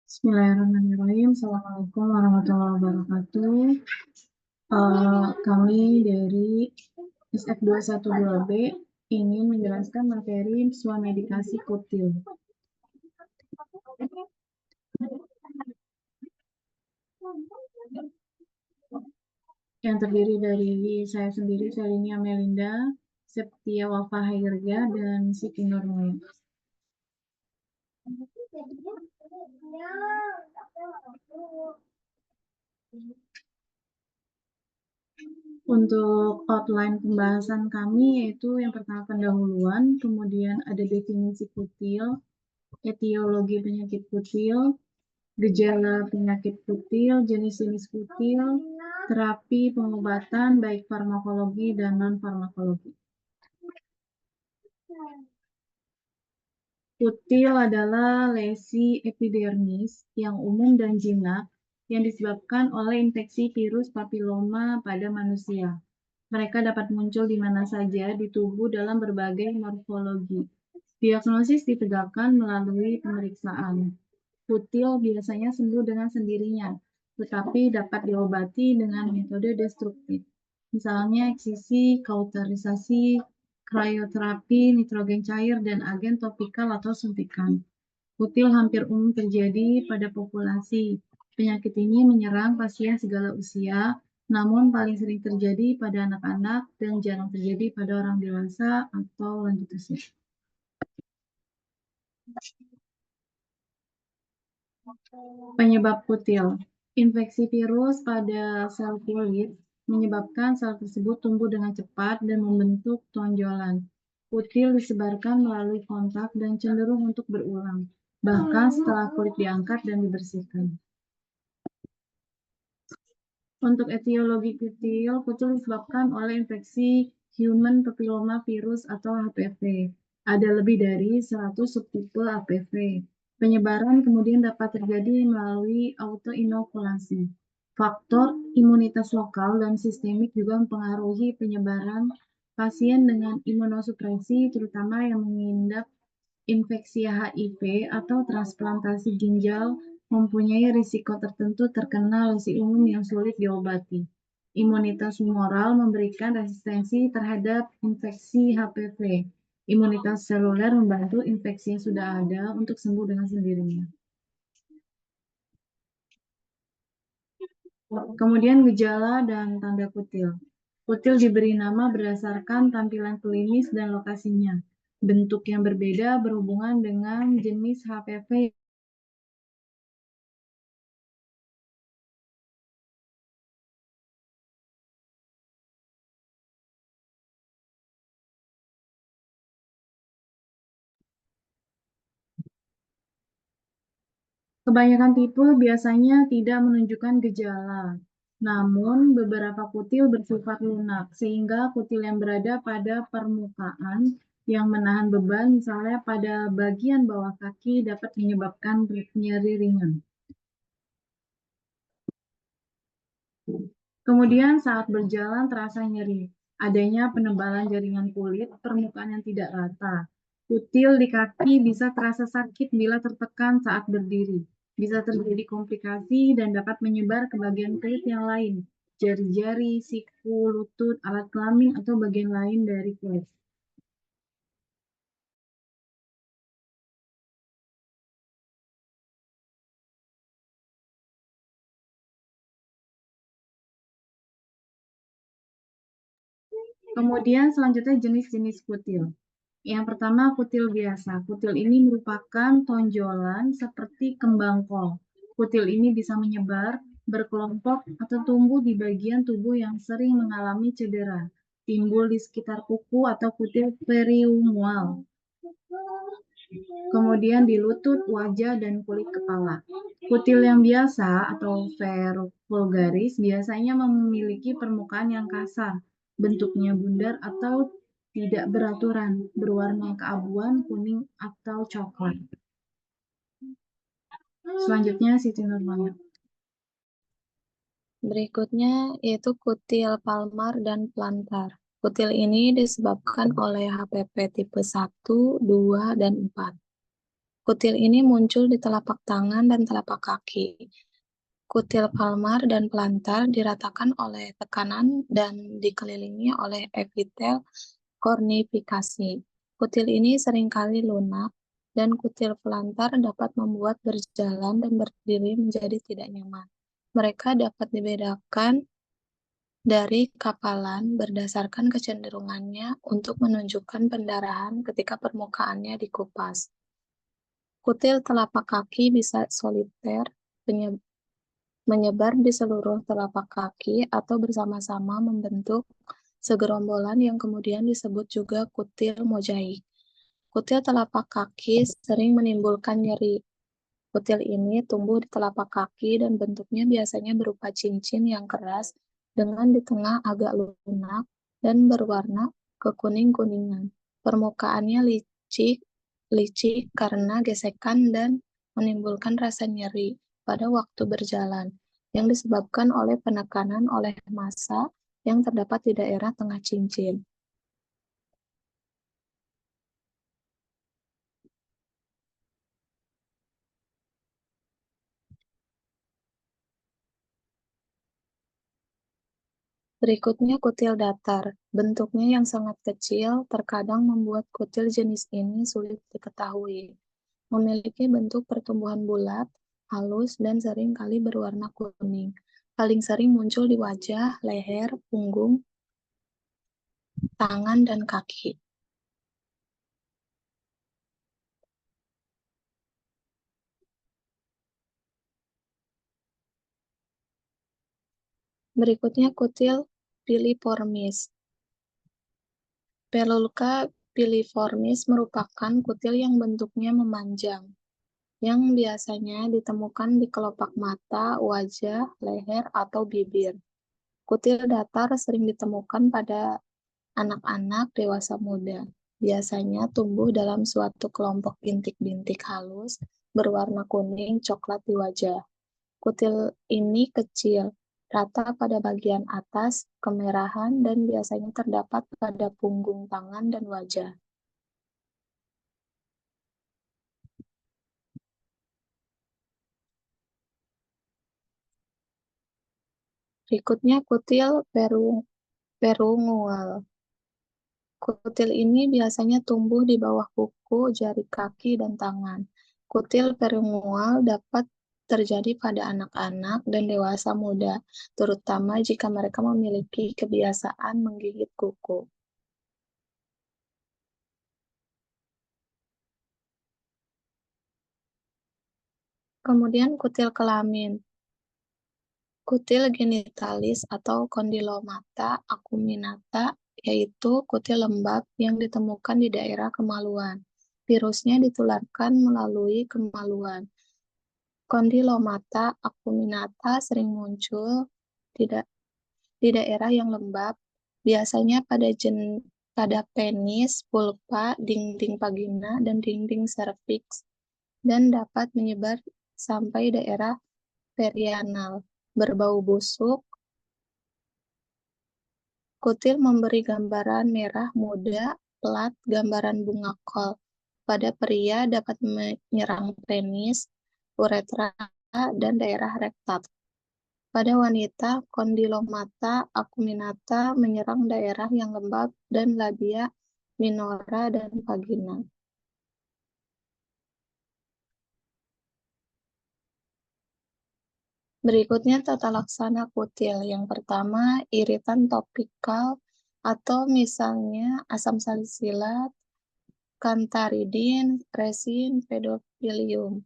Bismillahirrahmanirrahim. Assalamualaikum warahmatullahi wabarakatuh. Kami dari SF212B ingin menjelaskan materi swamedikasi kutil. Yang terdiri dari saya sendiri, Selinia Melinda, Septia Wafa Hairga, dan Siti Nurmaya. Untuk outline pembahasan kami yaitu yang pertama pendahuluan, kemudian ada definisi kutil, etiologi penyakit kutil, gejala penyakit kutil, jenis-jenis kutil, terapi pengobatan baik farmakologi dan non-farmakologi. Kutil adalah lesi epidermis yang umum dan jinak yang disebabkan oleh infeksi virus papiloma pada manusia. Mereka dapat muncul di mana saja di tubuh dalam berbagai morfologi. Diagnosis ditegakkan melalui pemeriksaan. Kutil biasanya sembuh dengan sendirinya, tetapi dapat diobati dengan metode destruktif. Misalnya eksisi, kauterisasi, krioterapi, nitrogen cair, dan agen topikal atau suntikan. Kutil hampir umum terjadi pada populasi. Penyakit ini menyerang pasien segala usia, namun paling sering terjadi pada anak-anak dan jarang terjadi pada orang dewasa atau lanjut usia. Penyebab kutil. Infeksi virus pada sel kulit menyebabkan sel tersebut tumbuh dengan cepat dan membentuk tonjolan. Kutil disebarkan melalui kontak dan cenderung untuk berulang, bahkan setelah kulit diangkat dan dibersihkan. Untuk etiologi kutil, kutil disebabkan oleh infeksi human papilloma virus atau HPV. Ada lebih dari 100 subtipe HPV. Penyebaran kemudian dapat terjadi melalui autoinokulasi. Faktor imunitas lokal dan sistemik juga mempengaruhi penyebaran. Pasien dengan imunosupresi, terutama yang mengidap infeksi HIV atau transplantasi ginjal, mempunyai risiko tertentu terkena lesi umum yang sulit diobati. Imunitas humoral memberikan resistensi terhadap infeksi HPV. Imunitas seluler membantu infeksi yang sudah ada untuk sembuh dengan sendirinya. Kemudian gejala dan tanda kutil. Kutil diberi nama berdasarkan tampilan klinis dan lokasinya. Bentuk yang berbeda berhubungan dengan jenis HPV. Kebanyakan tipe biasanya tidak menunjukkan gejala, namun beberapa kutil bersifat lunak, sehingga kutil yang berada pada permukaan yang menahan beban, misalnya pada bagian bawah kaki, dapat menyebabkan nyeri ringan. Kemudian saat berjalan terasa nyeri, adanya penebalan jaringan kulit, permukaan yang tidak rata. Kutil di kaki bisa terasa sakit bila tertekan saat berdiri. Bisa terjadi komplikasi dan dapat menyebar ke bagian kulit yang lain, jari-jari, siku, lutut, alat kelamin, atau bagian lain dari kulit. Kemudian selanjutnya jenis-jenis kutil. Yang pertama kutil biasa. Kutil ini merupakan tonjolan seperti kembang kol. Kutil ini bisa menyebar, berkelompok, atau tumbuh di bagian tubuh yang sering mengalami cedera. Timbul di sekitar kuku atau kutil periumual. Kemudian di lutut, wajah, dan kulit kepala. Kutil yang biasa atau vulgaris biasanya memiliki permukaan yang kasar, bentuknya bundar atau tidak beraturan, berwarna keabuan, kuning, atau coklat. Selanjutnya Siti Nurmaya. Berikutnya yaitu kutil palmar dan plantar. Kutil ini disebabkan oleh HPV tipe 1, 2, dan 4. Kutil ini muncul di telapak tangan dan telapak kaki. Kutil palmar dan plantar diratakan oleh tekanan dan dikelilingi oleh epitel kornifikasi. Kutil ini seringkali lunak, dan kutil plantar dapat membuat berjalan dan berdiri menjadi tidak nyaman. Mereka dapat dibedakan dari kapalan berdasarkan kecenderungannya untuk menunjukkan pendarahan ketika permukaannya dikupas. Kutil telapak kaki bisa soliter, menyebar di seluruh telapak kaki atau bersama-sama membentuk segerombolan yang kemudian disebut juga kutil mozaik. Kutil telapak kaki sering menimbulkan nyeri. Kutil ini tumbuh di telapak kaki dan bentuknya biasanya berupa cincin yang keras dengan di tengah agak lunak dan berwarna kekuning-kuningan. Permukaannya licik, licik karena gesekan dan menimbulkan rasa nyeri pada waktu berjalan yang disebabkan oleh penekanan oleh massa yang terdapat di daerah tengah cincin. Berikutnya kutil datar. Bentuknya yang sangat kecil terkadang membuat kutil jenis ini sulit diketahui. Memiliki bentuk pertumbuhan bulat, halus, dan sering kali berwarna kuning. Paling sering muncul di wajah, leher, punggung, tangan, dan kaki. Berikutnya kutil piliformis. Pelulka piliformis merupakan kutil yang bentuknya memanjang, yang biasanya ditemukan di kelopak mata, wajah, leher, atau bibir. Kutil datar sering ditemukan pada anak-anak dewasa muda. Biasanya tumbuh dalam suatu kelompok bintik-bintik halus berwarna kuning coklat di wajah. Kutil ini kecil, rata pada bagian atas, kemerahan, dan biasanya terdapat pada punggung tangan dan wajah. Berikutnya kutil perungual. Kutil ini biasanya tumbuh di bawah kuku, jari kaki, dan tangan. Kutil perungual dapat terjadi pada anak-anak dan dewasa muda, terutama jika mereka memiliki kebiasaan menggigit kuku. Kemudian kutil kelamin. Kutil genitalis atau kondilomata acuminata yaitu kutil lembab yang ditemukan di daerah kemaluan. Virusnya ditularkan melalui kemaluan. Kondilomata acuminata sering muncul di, di daerah yang lembab, biasanya pada penis, pulpa, dinding vagina, dan dinding serviks, dan dapat menyebar sampai daerah perianal, berbau busuk. Kutil memberi gambaran merah muda, pelat, gambaran bunga kol. Pada pria dapat menyerang penis, uretra, dan daerah rektal. Pada wanita, kondilomata acuminata menyerang daerah yang lembab dan labia minora dan vagina. Berikutnya tata laksana kutil. Yang pertama, iritan topikal atau misalnya asam salisilat, kantaridin, resin, pedofilium.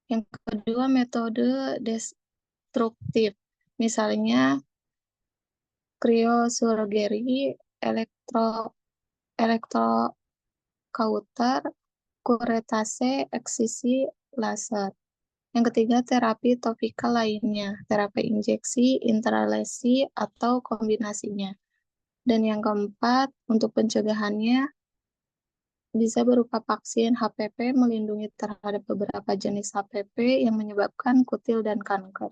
Yang kedua, metode destruktif. Misalnya cryosurgery, elektrokauter, kuretase, eksisi, laser. Yang ketiga, terapi topikal lainnya, terapi injeksi, intralesi, atau kombinasinya. Dan yang keempat, untuk pencegahannya bisa berupa vaksin HPV melindungi terhadap beberapa jenis HPV yang menyebabkan kutil dan kanker.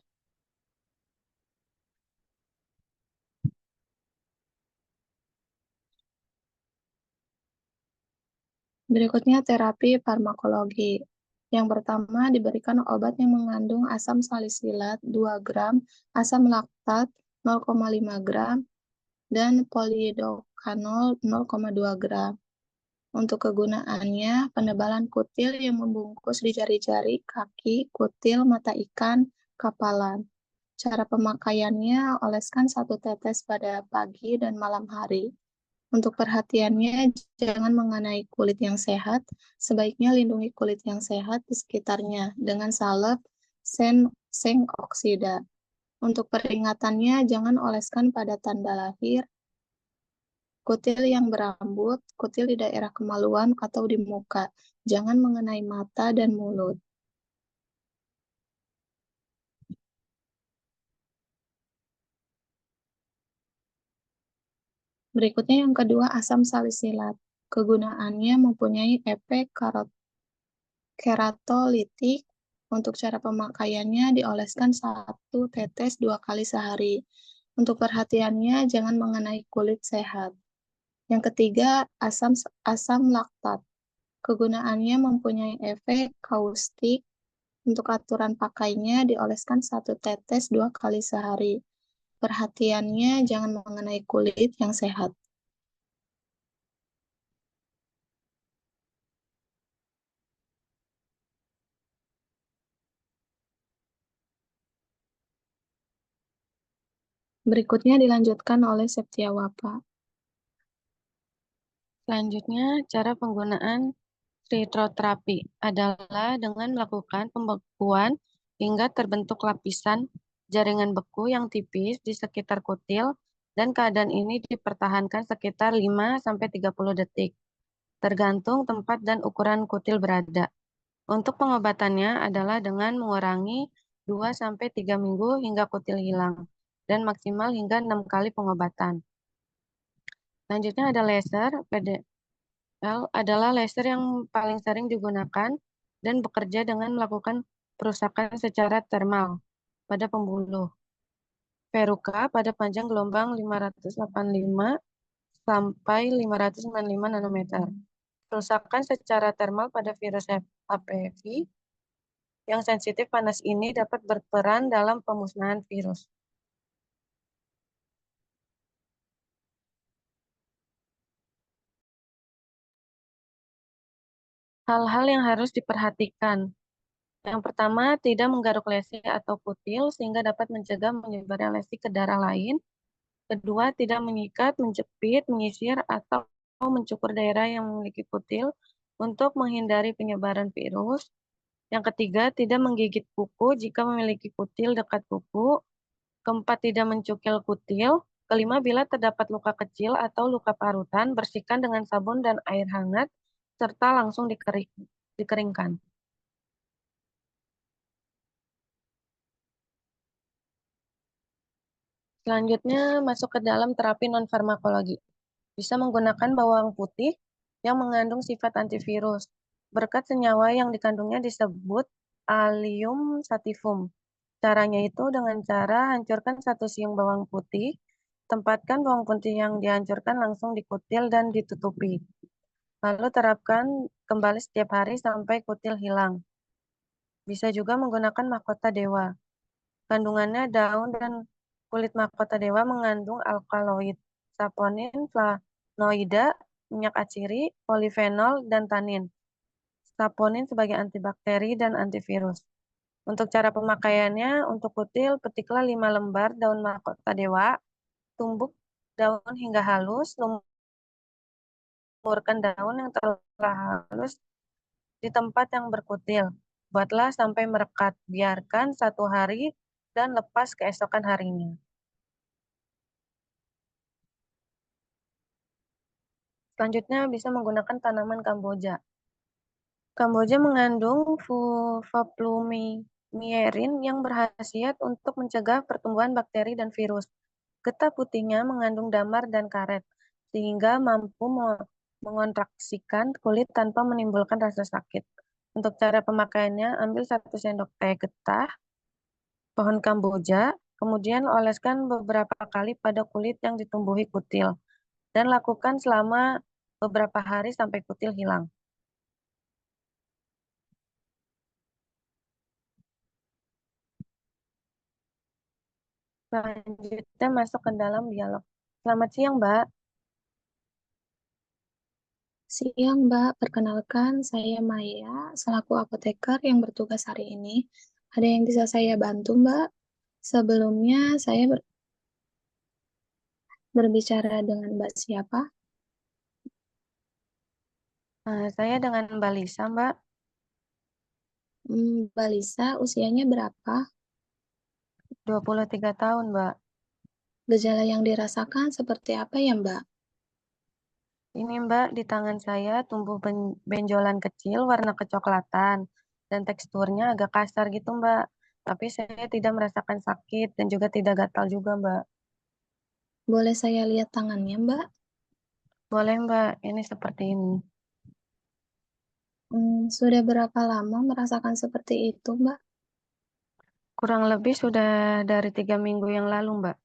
Berikutnya terapi farmakologi. Yang pertama diberikan obat yang mengandung asam salisilat 2 gram, asam laktat 0,5 gram, dan polidokanol 0,2 gram. Untuk kegunaannya, penebalan kutil yang membungkus di jari-jari, kaki, kutil, mata ikan, kapalan. Cara pemakaiannya, oleskan 1 tetes pada pagi dan malam hari. Untuk perhatiannya, jangan mengenai kulit yang sehat. Sebaiknya lindungi kulit yang sehat di sekitarnya dengan salep seng oksida. Untuk peringatannya, jangan oleskan pada tanda lahir, kutil yang berambut, kutil di daerah kemaluan atau di muka. Jangan mengenai mata dan mulut. Berikutnya yang kedua, asam salisilat. Kegunaannya mempunyai efek keratolitik. Untuk cara pemakaiannya dioleskan 1 tetes 2 kali sehari. Untuk perhatiannya jangan mengenai kulit sehat. Yang ketiga, asam laktat. Kegunaannya mempunyai efek kaustik. Untuk aturan pakainya dioleskan 1 tetes 2 kali sehari. Perhatiannya jangan mengenai kulit yang sehat. Berikutnya dilanjutkan oleh Septiawapa. Selanjutnya, cara penggunaan hidroterapi adalah dengan melakukan pembekuan hingga terbentuk lapisan jaringan beku yang tipis di sekitar kutil dan keadaan ini dipertahankan sekitar 5-30 detik, tergantung tempat dan ukuran kutil berada. Untuk pengobatannya adalah dengan mengurangi 2-3 minggu hingga kutil hilang dan maksimal hingga 6 kali pengobatan. Selanjutnya ada laser. PDL adalah laser yang paling sering digunakan dan bekerja dengan melakukan perusakan secara termal pada pembuluh. Verruca pada panjang gelombang 585 sampai 595 nanometer. Perusakan secara termal pada virus HPV yang sensitif panas ini dapat berperan dalam pemusnahan virus. Hal-hal yang harus diperhatikan. Yang pertama, tidak menggaruk lesi atau kutil sehingga dapat mencegah menyebarnya lesi ke darah lain. Kedua, tidak menyikat, menjepit, menyisir, atau mencukur daerah yang memiliki kutil untuk menghindari penyebaran virus. Yang ketiga, tidak menggigit kuku jika memiliki kutil dekat kuku. Keempat, tidak mencukil kutil. Kelima, bila terdapat luka kecil atau luka parutan, bersihkan dengan sabun dan air hangat, serta langsung dikeringkan. Selanjutnya, masuk ke dalam terapi non-farmakologi. Bisa menggunakan bawang putih yang mengandung sifat antivirus. Berkat senyawa yang dikandungnya disebut Allium sativum. Caranya itu dengan cara hancurkan 1 siung bawang putih, tempatkan bawang putih yang dihancurkan langsung dikutil dan ditutupi. Lalu terapkan kembali setiap hari sampai kutil hilang. Bisa juga menggunakan mahkota dewa. Kandungannya daun dan kulit mahkota dewa mengandung alkaloid, saponin, flavonoida, minyak atsiri, polifenol, dan tanin. Saponin sebagai antibakteri dan antivirus. Untuk cara pemakaiannya, untuk kutil, petiklah 5 lembar daun mahkota dewa, tumbuk daun hingga halus, lumurkan daun yang telah halus di tempat yang berkutil. Buatlah sampai merekat, biarkan 1 hari dan lepas keesokan harinya. Selanjutnya bisa menggunakan tanaman Kamboja. Kamboja mengandung fluminierin yang berkhasiat untuk mencegah pertumbuhan bakteri dan virus. Getah putihnya mengandung damar dan karet, sehingga mampu mengontraksikan kulit tanpa menimbulkan rasa sakit. Untuk cara pemakaiannya, ambil 1 sendok teh getah pohon Kamboja, kemudian oleskan beberapa kali pada kulit yang ditumbuhi kutil, dan lakukan selama beberapa hari sampai kutil hilang. Selanjutnya masuk ke dalam dialog. Selamat siang, Mbak. Siang, Mbak. Perkenalkan, saya Maya, selaku apoteker yang bertugas hari ini. Ada yang bisa saya bantu, Mbak? Sebelumnya, saya berbicara dengan Mbak siapa? Saya dengan Mbak Lisa, Mbak. Mbak Lisa, usianya berapa? 23 tahun, Mbak. Gejala yang dirasakan seperti apa ya, Mbak? Ini, Mbak, di tangan saya tumbuh benjolan kecil warna kecoklatan dan teksturnya agak kasar gitu, Mbak. Tapi saya tidak merasakan sakit dan juga tidak gatal juga, Mbak. Boleh saya lihat tangannya, Mbak? Boleh, Mbak. Ini seperti ini. Sudah berapa lama merasakan seperti itu, Mbak? Kurang lebih sudah dari 3 minggu yang lalu, Mbak.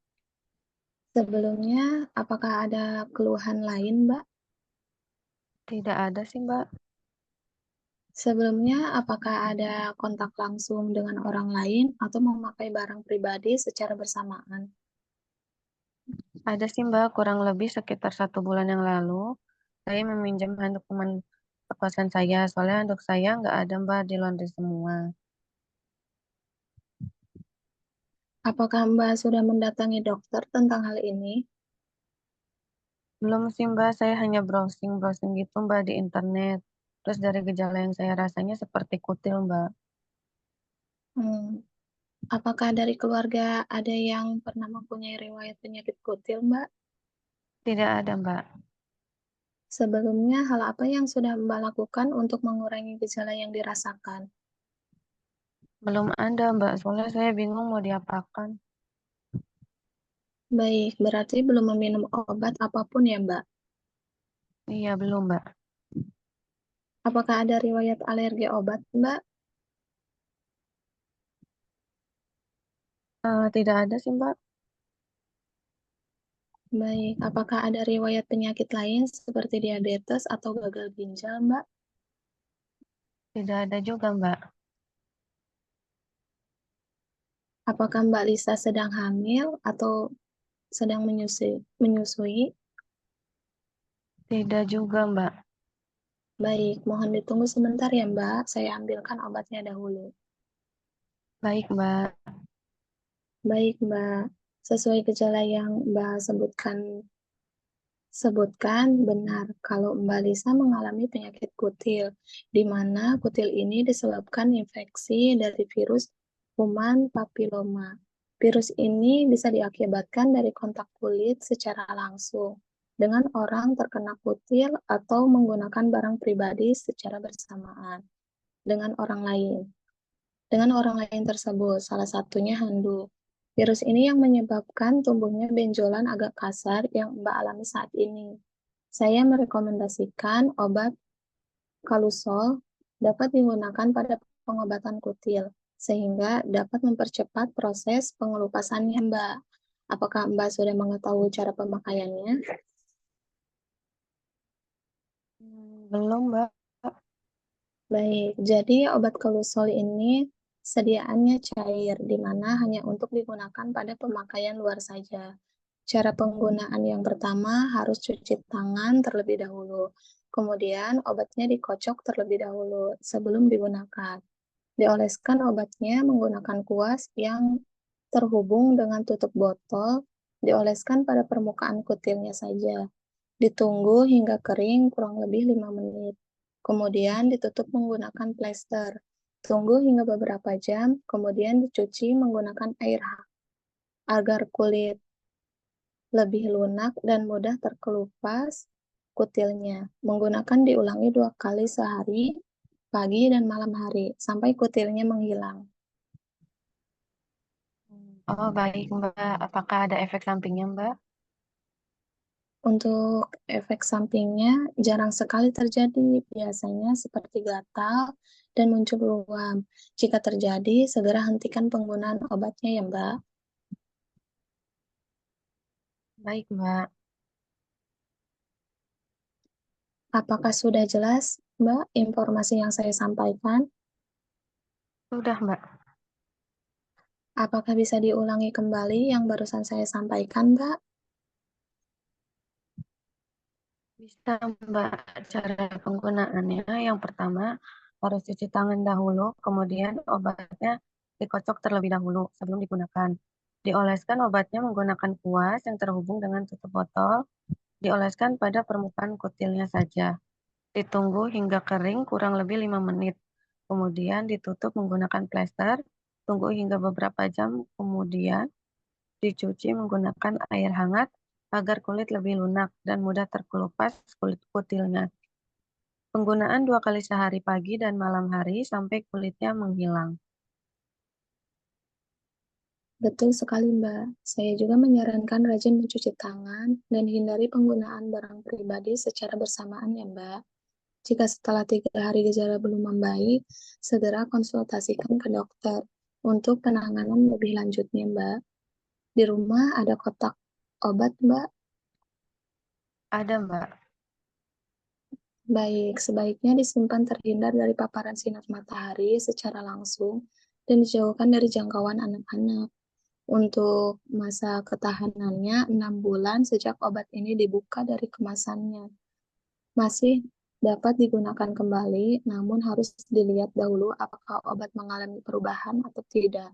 Sebelumnya, apakah ada keluhan lain, Mbak? Tidak ada sih, Mbak. Sebelumnya, apakah ada kontak langsung dengan orang lain atau memakai barang pribadi secara bersamaan? Ada sih, Mbak. Kurang lebih sekitar 1 bulan yang lalu, saya meminjam handuk teman kosan saya. Soalnya handuk saya nggak ada, Mbak, di laundry semua. Apakah Mbak sudah mendatangi dokter tentang hal ini? Belum sih, Mbak. Saya hanya browsing-browsing gitu, Mbak, di internet. Terus dari gejala yang saya rasanya seperti kutil, Mbak. Hmm, apakah dari keluarga ada yang pernah mempunyai riwayat penyakit kutil, Mbak? Tidak ada, Mbak. Sebelumnya, hal apa yang sudah Mbak lakukan untuk mengurangi gejala yang dirasakan? Belum ada, Mbak. Soalnya saya bingung mau diapakan. Baik, berarti belum meminum obat apapun ya, Mbak? Iya, belum, Mbak. Apakah ada riwayat alergi obat, Mbak? Tidak ada sih, Mbak. Baik, apakah ada riwayat penyakit lain seperti diabetes atau gagal ginjal, Mbak? Tidak ada juga, Mbak. Apakah Mbak Lisa sedang hamil atau sedang menyusui? Tidak juga, Mbak. Baik, mohon ditunggu sebentar ya, Mbak. Saya ambilkan obatnya dahulu. Baik, Mbak. Baik, Mbak. Sesuai gejala yang Mbak sebutkan benar kalau Mbak Lisa mengalami penyakit kutil, di mana kutil ini disebabkan infeksi dari virus kuman papiloma. Virus ini bisa diakibatkan dari kontak kulit secara langsung dengan orang terkena kutil atau menggunakan barang pribadi secara bersamaan dengan orang lain. Dengan orang lain tersebut, salah satunya handuk. Virus ini yang menyebabkan tumbuhnya benjolan agak kasar yang Mbak alami saat ini. Saya merekomendasikan obat Kalusol dapat digunakan pada pengobatan kutil, sehingga dapat mempercepat proses pengelupasannya, Mbak. Apakah Mbak sudah mengetahui cara pemakaiannya? Belum, Mbak. Baik, jadi obat Kalusol ini sediaannya cair, di mana hanya untuk digunakan pada pemakaian luar saja. Cara penggunaan yang pertama harus cuci tangan terlebih dahulu. Kemudian obatnya dikocok terlebih dahulu sebelum digunakan. Dioleskan obatnya menggunakan kuas yang terhubung dengan tutup botol, dioleskan pada permukaan kutilnya saja. Ditunggu hingga kering kurang lebih 5 menit. Kemudian ditutup menggunakan plester. Tunggu hingga beberapa jam, kemudian dicuci menggunakan air agar kulit lebih lunak dan mudah terkelupas kutilnya. Menggunakan diulangi 2 kali sehari, pagi dan malam hari, sampai kutilnya menghilang. Oh, baik, Mbak. Apakah ada efek sampingnya, Mbak? Untuk efek sampingnya jarang sekali terjadi, biasanya seperti gatal dan muncul ruam. Jika terjadi, segera hentikan penggunaan obatnya ya, Mbak. Baik, Mbak. Apakah sudah jelas, Mbak, informasi yang saya sampaikan? Sudah, Mbak. Apakah bisa diulangi kembali yang barusan saya sampaikan, Mbak? Bisa, Mbak. Cara penggunaannya yang pertama harus cuci tangan dahulu, kemudian obatnya dikocok terlebih dahulu sebelum digunakan. Dioleskan obatnya menggunakan kuas yang terhubung dengan tutup botol, dioleskan pada permukaan kutilnya saja. Ditunggu hingga kering kurang lebih 5 menit. Kemudian ditutup menggunakan plester, tunggu hingga beberapa jam kemudian dicuci menggunakan air hangat agar kulit lebih lunak dan mudah terkelupas kulit kutilnya. Penggunaan 2 kali sehari pagi dan malam hari sampai kulitnya menghilang. Betul sekali, Mbak. Saya juga menyarankan rajin mencuci tangan dan hindari penggunaan barang pribadi secara bersamaan ya, Mbak. Jika setelah 3 hari gejala belum membaik, segera konsultasikan ke dokter untuk penanganan lebih lanjutnya, Mbak. Di rumah ada kotak obat, Mbak. Ada, Mbak. Baik, sebaiknya disimpan terhindar dari paparan sinar matahari secara langsung dan dijauhkan dari jangkauan anak-anak. Untuk masa ketahanannya 6 bulan sejak obat ini dibuka dari kemasannya. Masih dapat digunakan kembali, namun harus dilihat dahulu apakah obat mengalami perubahan atau tidak.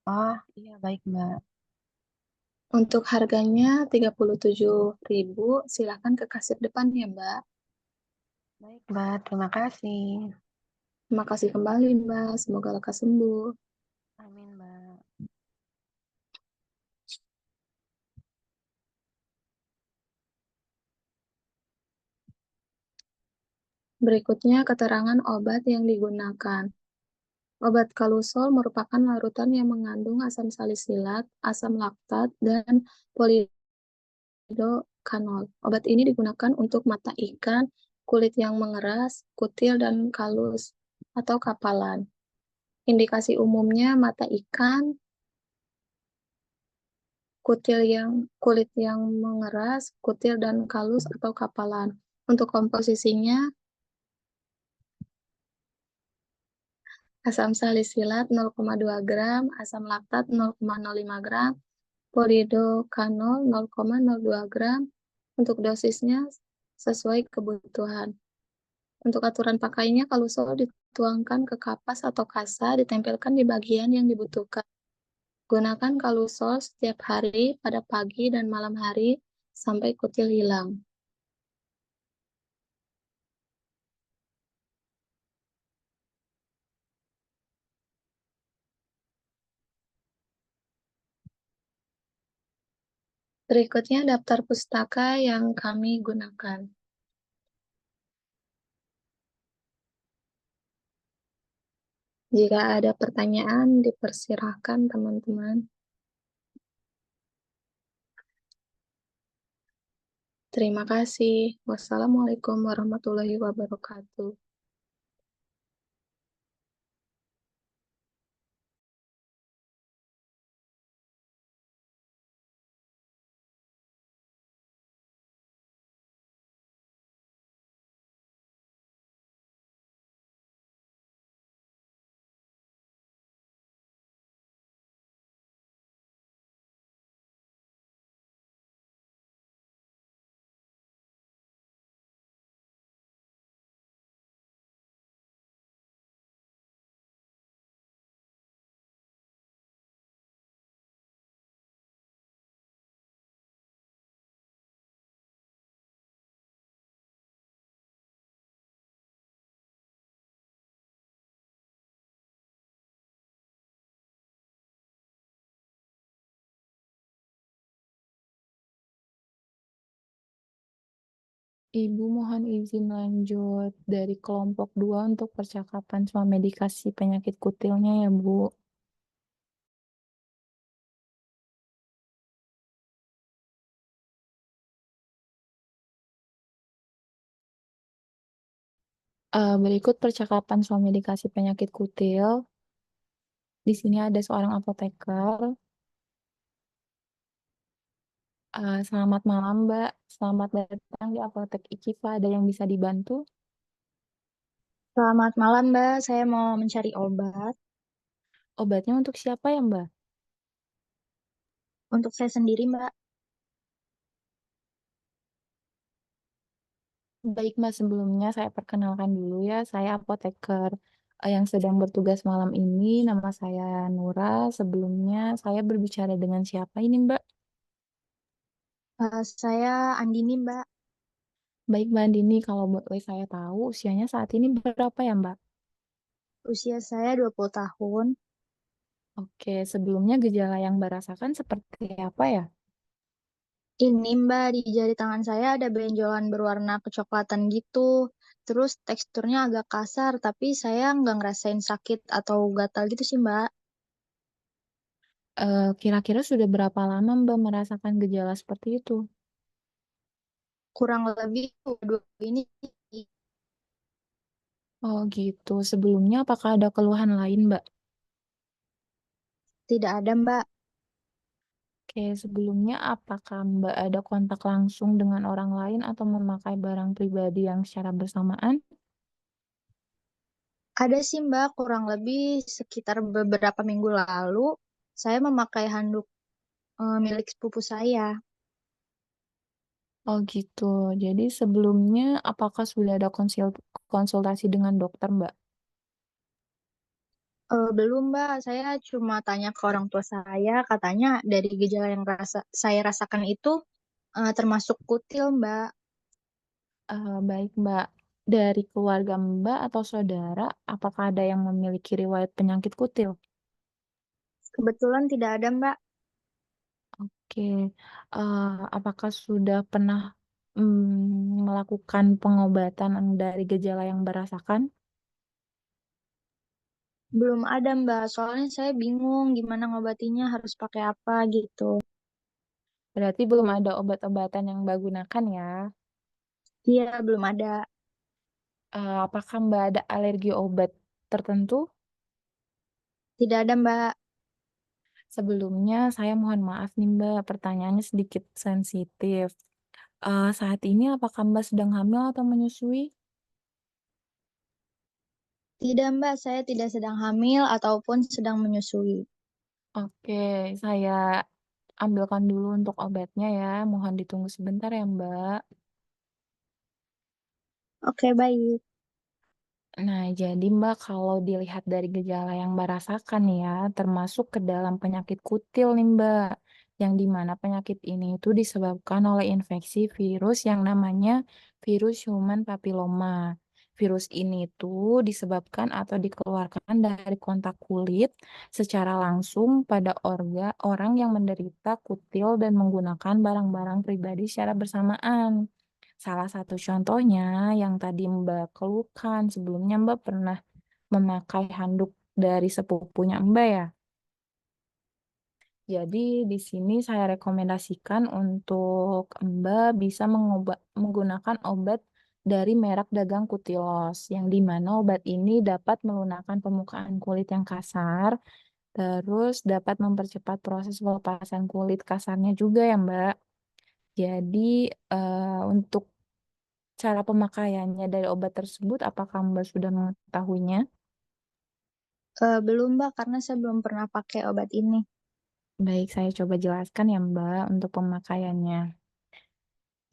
Oh, iya baik, Mbak. Untuk harganya 37.000, silakan ke kasir depan ya, Mbak. Baik, Mbak. Terima kasih. Terima kasih kembali, Mbak. Semoga lekas sembuh. Amin, Mbak. Berikutnya keterangan obat yang digunakan. Obat Kalusol merupakan larutan yang mengandung asam salisilat, asam laktat, dan polidokanol. Obat ini digunakan untuk mata ikan, kulit yang mengeras, kutil, dan kalus atau kapalan. Indikasi umumnya mata ikan, kulit yang mengeras, kutil, dan kalus atau kapalan. Untuk komposisinya, asam salisilat 0,2 gram, asam laktat 0,05 gram, polidokanol 0,02 gram. Untuk dosisnya sesuai kebutuhan. Untuk aturan pakainya, kalau selalu dituangkan ke kapas atau kasa, ditempelkan di bagian yang dibutuhkan. Gunakan kalusol setiap hari pada pagi dan malam hari sampai kutil hilang. Berikutnya daftar pustaka yang kami gunakan. Jika ada pertanyaan, dipersilahkan teman-teman. Terima kasih. Wassalamualaikum warahmatullahi wabarakatuh. Ibu mohon izin lanjut dari kelompok 2 untuk percakapan soal medikasi penyakit kutilnya ya, Bu. Berikut percakapan soal medikasi penyakit kutil. Di sini ada seorang apoteker. Selamat malam, Mbak. Selamat datang di Apotek Ikifa. Ada yang bisa dibantu? Selamat malam, Mbak. Saya mau mencari obat. Obatnya untuk siapa ya, Mbak? Untuk saya sendiri, Mbak. Baik, Mbak, sebelumnya saya perkenalkan dulu ya, saya apoteker yang sedang bertugas malam ini. Nama saya Nura. Sebelumnya saya berbicara dengan siapa ini, Mbak? Saya Andini, Mbak. Baik, Mbak Andini, kalau boleh saya tahu usianya saat ini berapa ya, Mbak? Usia saya 20 tahun. Oke, sebelumnya gejala yang Mbak rasakan seperti apa ya? Ini, Mbak, di jari tangan saya ada benjolan berwarna kecoklatan gitu. Terus teksturnya agak kasar, tapi saya nggak ngerasain sakit atau gatal gitu sih, Mbak. Kira-kira sudah berapa lama Mbak merasakan gejala seperti itu? Kurang lebih dua ini Oh gitu. Sebelumnya apakah ada keluhan lain, Mbak? tidak ada, Mbak. Oke, sebelumnya apakah Mbak ada kontak langsung dengan orang lain atau memakai barang pribadi yang secara bersamaan? Ada sih, Mbak, kurang lebih sekitar beberapa minggu lalu, saya memakai handuk milik sepupu saya. Oh gitu. Jadi sebelumnya apakah sudah ada konsultasi dengan dokter, Mbak? Belum, Mbak. Saya cuma tanya ke orang tua saya, katanya dari gejala yang saya rasakan itu termasuk kutil, Mbak. Baik, Mbak. Dari keluarga Mbak atau saudara, apakah ada yang memiliki riwayat penyakit kutil? Kebetulan tidak ada, Mbak. Oke, apakah sudah pernah melakukan pengobatan dari gejala yang berasakan? Belum ada, Mbak. Soalnya saya bingung gimana ngobatinya, harus pakai apa gitu. Berarti belum ada obat-obatan yang Mbak gunakan ya. Iya, belum ada. Apakah Mbak ada alergi obat tertentu? Tidak ada, Mbak. Sebelumnya saya mohon maaf nih Mbak, pertanyaannya sedikit sensitif. Saat ini apakah Mbak sedang hamil atau menyusui? Tidak, Mbak. Saya tidak sedang hamil ataupun sedang menyusui. Oke, saya ambilkan dulu untuk obatnya ya. Mohon ditunggu sebentar ya Mbak. Oke, baik. Nah, jadi Mbak, kalau dilihat dari gejala yang Mbak rasakan nih ya, termasuk ke dalam penyakit kutil nih Mbak, yang dimana penyakit ini itu disebabkan oleh infeksi virus yang namanya virus human papilloma. Virus ini tuh disebabkan atau dikeluarkan dari kontak kulit secara langsung pada orang yang menderita kutil dan menggunakan barang-barang pribadi secara bersamaan. Salah satu contohnya yang tadi Mbak keluhkan, sebelumnya Mbak pernah memakai handuk dari sepupunya Mbak ya. Jadi di sini saya rekomendasikan untuk Mbak bisa menggunakan obat dari merek dagang Kutilos, yang dimana obat ini dapat melunakkan permukaan kulit yang kasar, terus dapat mempercepat proses pelepasan kulit kasarnya juga ya Mbak. Jadi untuk cara pemakaiannya dari obat tersebut, apakah Mbak sudah mengetahuinya? Belum, Mbak, karena saya belum pernah pakai obat ini. Baik, saya coba jelaskan ya Mbak untuk pemakaiannya.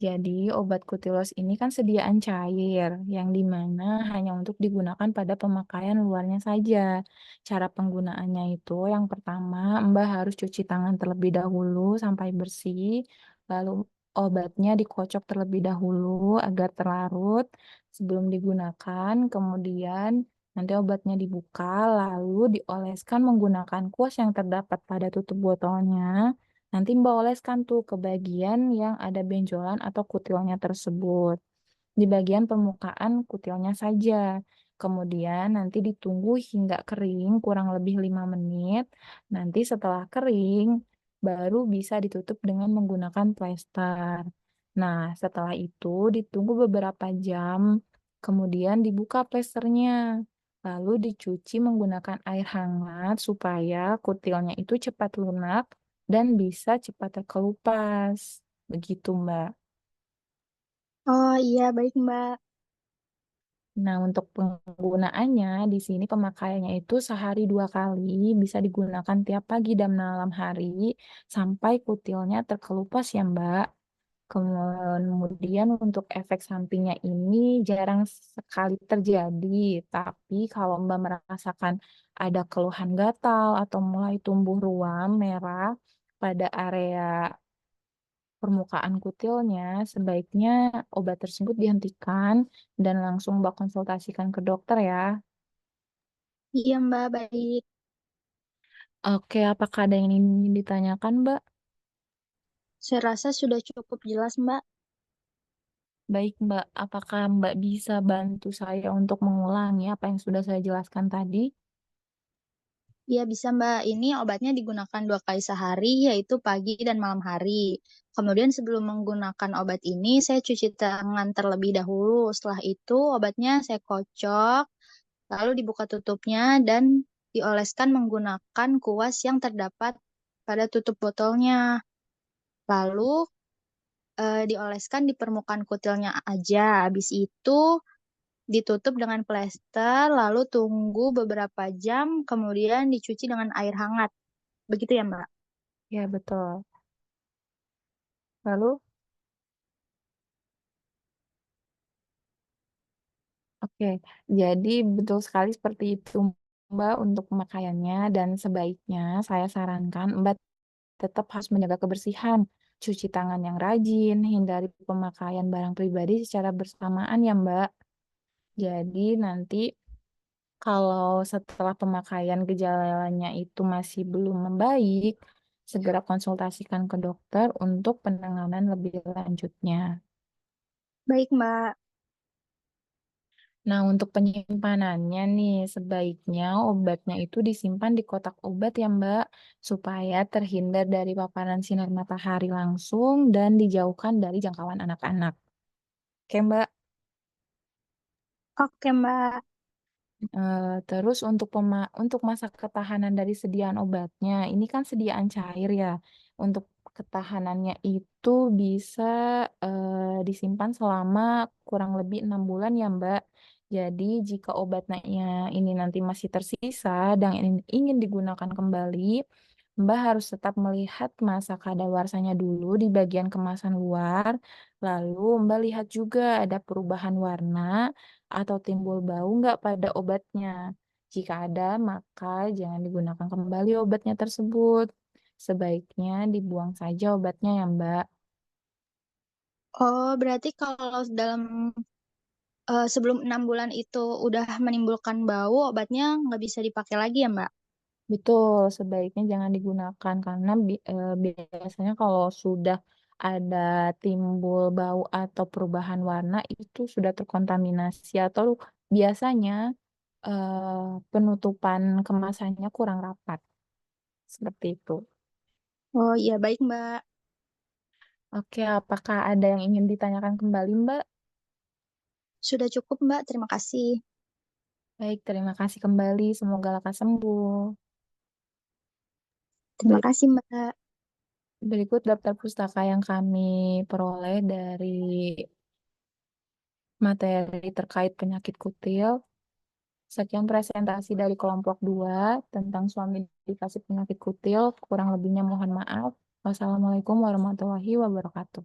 Jadi, obat kutilos ini kan sediaan cair, yang dimana hanya untuk digunakan pada pemakaian luarnya saja. Cara penggunaannya itu, yang pertama, Mbak harus cuci tangan terlebih dahulu sampai bersih, lalu obatnya dikocok terlebih dahulu agar terlarut sebelum digunakan, kemudian nanti obatnya dibuka, lalu dioleskan menggunakan kuas yang terdapat pada tutup botolnya. Nanti Mbak oleskan tuh ke bagian yang ada benjolan atau kutilnya tersebut. Di bagian permukaan kutilnya saja. Kemudian nanti ditunggu hingga kering kurang lebih 5 menit. Nanti setelah kering baru bisa ditutup dengan menggunakan plester. Nah, setelah itu ditunggu beberapa jam. Kemudian dibuka plesternya. Lalu dicuci menggunakan air hangat supaya kutilnya itu cepat lunak dan bisa cepat terkelupas. Begitu, Mbak. Oh iya, baik, Mbak. Nah, untuk penggunaannya di sini pemakaiannya itu sehari 2 kali, bisa digunakan tiap pagi dan malam hari sampai kutilnya terkelupas ya, Mbak. Kemudian untuk efek sampingnya ini jarang sekali terjadi, tapi kalau Mbak merasakan ada keluhan gatal atau mulai tumbuh ruam merah pada area permukaan kutilnya, sebaiknya obat tersebut dihentikan dan langsung Mbak konsultasikan ke dokter ya. Iya, Mbak, baik. Oke, apakah ada yang ingin ditanyakan, Mbak? Saya rasa sudah cukup jelas, Mbak. Baik, Mbak. Apakah Mbak bisa bantu saya untuk mengulangi apa yang sudah saya jelaskan tadi? Iya, bisa, Mbak. Ini obatnya digunakan 2 kali sehari, yaitu pagi dan malam hari. Kemudian sebelum menggunakan obat ini, saya cuci tangan terlebih dahulu. Setelah itu, obatnya saya kocok, lalu dibuka tutupnya dan dioleskan menggunakan kuas yang terdapat pada tutup botolnya. Lalu dioleskan di permukaan kutilnya aja. Habis itu ditutup dengan plester, lalu tunggu beberapa jam, kemudian dicuci dengan air hangat. Begitu ya, Mbak? Ya, betul. Lalu, oke. Jadi betul sekali seperti itu, Mbak, untuk pemakaiannya dan sebaiknya saya sarankan Mbak tetap harus menjaga kebersihan, cuci tangan yang rajin, hindari pemakaian barang pribadi secara bersamaan ya, Mbak. Jadi nanti kalau setelah pemakaian gejalanya itu masih belum membaik, segera konsultasikan ke dokter untuk penanganan lebih lanjutnya. Baik, Mbak. Nah, untuk penyimpanannya nih, sebaiknya obatnya itu disimpan di kotak obat ya, Mbak, supaya terhindar dari paparan sinar matahari langsung dan dijauhkan dari jangkauan anak-anak. Oke, Mbak. Oke, Mbak. Terus untuk masa ketahanan dari sediaan obatnya, ini kan sediaan cair ya. Untuk ketahanannya itu bisa disimpan selama kurang lebih 6 bulan ya, Mbak. Jadi jika obatnya ini nanti masih tersisa dan ingin digunakan kembali, Mbak harus tetap melihat masa kadaluarsanya dulu di bagian kemasan luar. Lalu Mbak lihat juga ada perubahan warna atau timbul bau nggak pada obatnya? Jika ada, maka jangan digunakan kembali obatnya tersebut. Sebaiknya dibuang saja obatnya ya, Mbak. Oh, berarti kalau sebelum 6 bulan itu udah menimbulkan bau, obatnya nggak bisa dipakai lagi ya, Mbak? Betul, sebaiknya jangan digunakan karena biasanya kalau sudah ada timbul bau atau perubahan warna itu sudah terkontaminasi atau biasanya penutupan kemasannya kurang rapat. Seperti itu. Oh iya, baik, Mbak. Oke, apakah ada yang ingin ditanyakan kembali, Mbak? Sudah cukup, Mbak. Terima kasih. Baik, terima kasih kembali. Semoga lekas sembuh. Terima Beri- kasih, Mbak. Berikut daftar pustaka yang kami peroleh dari materi terkait penyakit kutil. Sekian presentasi dari kelompok 2 tentang suami dikasih penyakit kutil. Kurang lebihnya mohon maaf. Wassalamualaikum warahmatullahi wabarakatuh.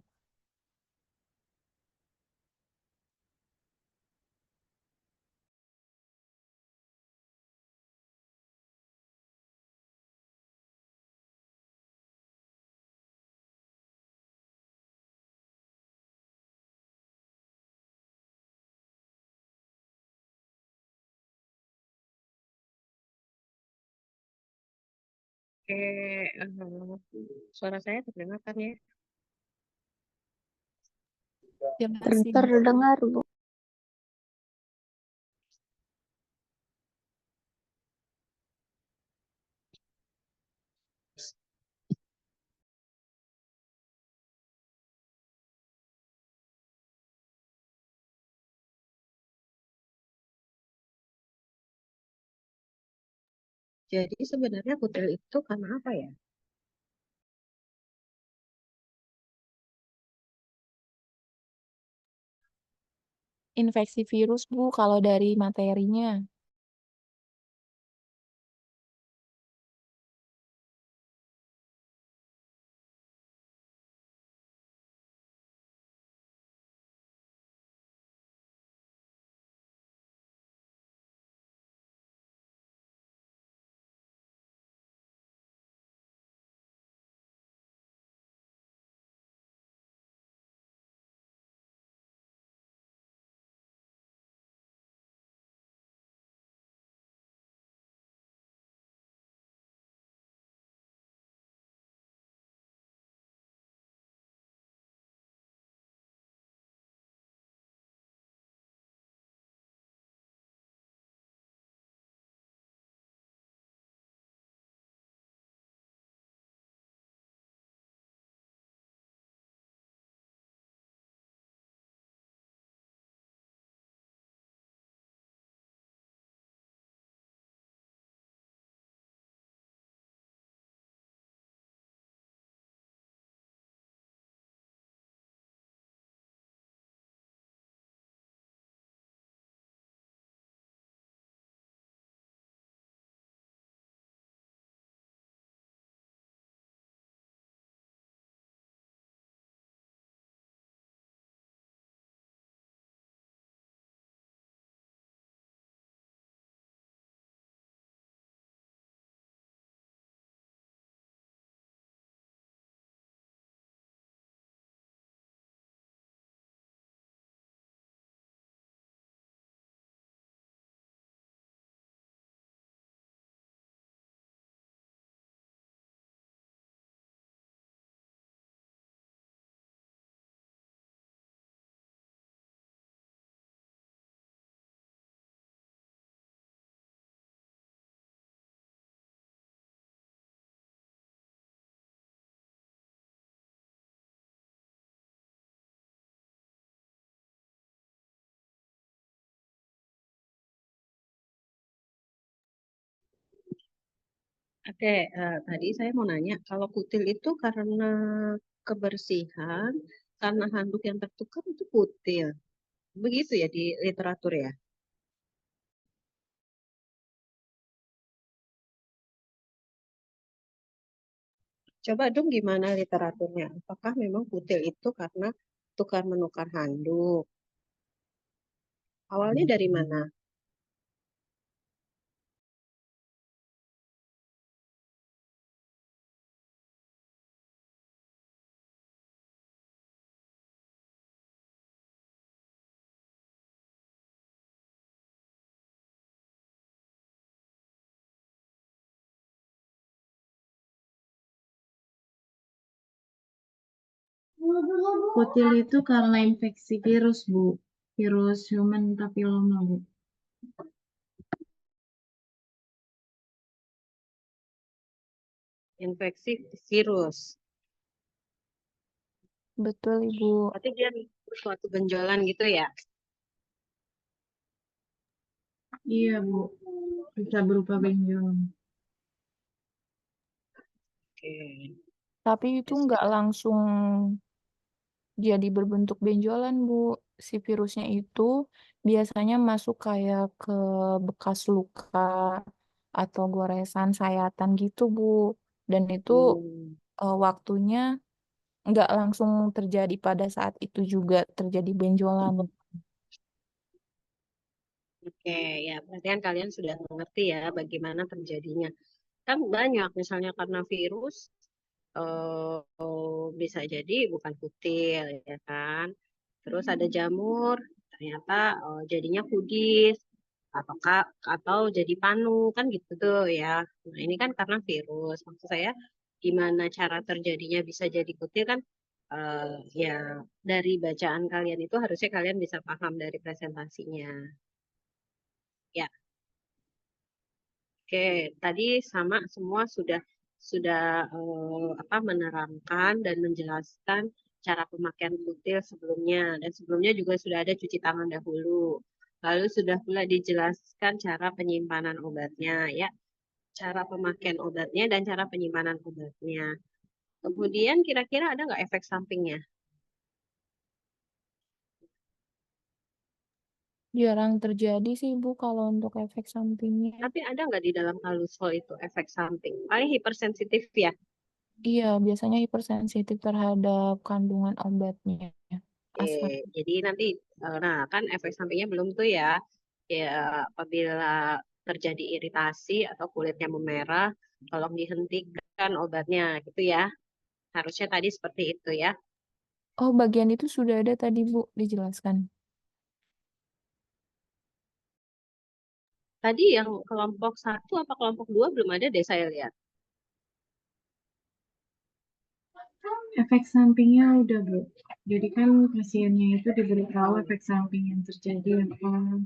Oke, suara saya terdengar kan ya? Terima kasih. Terdengar, Bu. Jadi sebenarnya kutil itu karena apa ya? infeksi virus, Bu, kalau dari materinya. Oke, tadi saya mau nanya, kalau kutil itu karena kebersihan, karena handuk yang tertukar itu kutil. Begitu ya di literatur ya? Coba dong gimana literaturnya? Apakah memang kutil itu karena tukar-menukar handuk? Awalnya dari mana? Kutil itu karena infeksi virus, Bu. Virus human papilloma, Bu. Infeksi virus. Betul, Ibu. Berarti dia suatu benjolan gitu ya? Iya, Bu. Bisa berupa benjolan. Oke. Tapi itu nggak langsung jadi berbentuk benjolan, Bu. Si virusnya itu biasanya masuk kayak ke bekas luka atau goresan sayatan gitu, Bu. Dan itu Hmm. waktunya nggak langsung terjadi pada saat itu juga terjadi benjolan. Oke, ya berarti kan kalian sudah mengerti ya bagaimana terjadinya. Kan banyak misalnya karena virus bisa jadi bukan kutil ya kan. Terus ada jamur, ternyata jadinya kudis apakah atau jadi panu kan gitu tuh ya. Nah, ini kan karena virus. Maksud saya gimana cara terjadinya bisa jadi kutil kan ya dari bacaan kalian itu harusnya kalian bisa paham dari presentasinya. Ya, oke, tadi sama semua sudah apa menerangkan dan menjelaskan cara pemakaian kutil sebelumnya dan sebelumnya juga sudah ada cuci tangan dahulu. Lalu sudah pula dijelaskan cara penyimpanan obatnya ya, cara pemakaian obatnya dan cara penyimpanan obatnya. Kemudian kira-kira ada nggak efek sampingnya? Jarang terjadi sih, Bu, kalau untuk efek sampingnya. Tapi ada nggak di dalam kalusol itu efek samping? Paling hipersensitif ya. Iya, biasanya hipersensitif terhadap kandungan obatnya. Asam. Jadi nanti, nah kan efek sampingnya belum tuh ya. Ya, apabila terjadi iritasi atau kulitnya memerah, tolong dihentikan obatnya gitu ya. Harusnya tadi seperti itu ya. Oh, bagian itu sudah ada tadi, Bu, dijelaskan. Tadi yang kelompok 1 apa kelompok 2 belum ada deh saya lihat. Efek sampingnya udah, Bu. Jadi kan pasiennya itu diberitahu efek samping yang terjadi apa,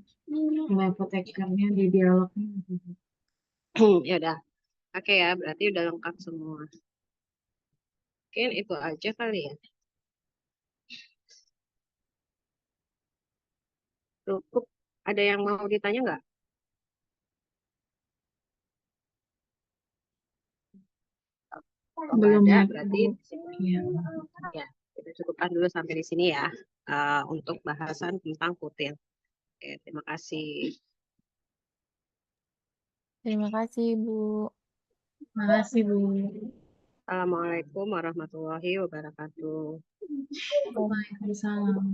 oleh apotekernya di dialognya. Gitu. Ya udah. Oke ya, berarti udah lengkap semua. Mungkin itu aja kali ya. Cukup. Ada yang mau ditanya nggak? Kalau nggak Belum ada, ada, berarti Bu. Iya. ya kita cukupkan dulu sampai di sini ya untuk bahasan tentang kutil. Oke, terima kasih. Terima kasih, Bu. Makasih, Bu. Assalamualaikum warahmatullahi wabarakatuh. Waalaikumsalam.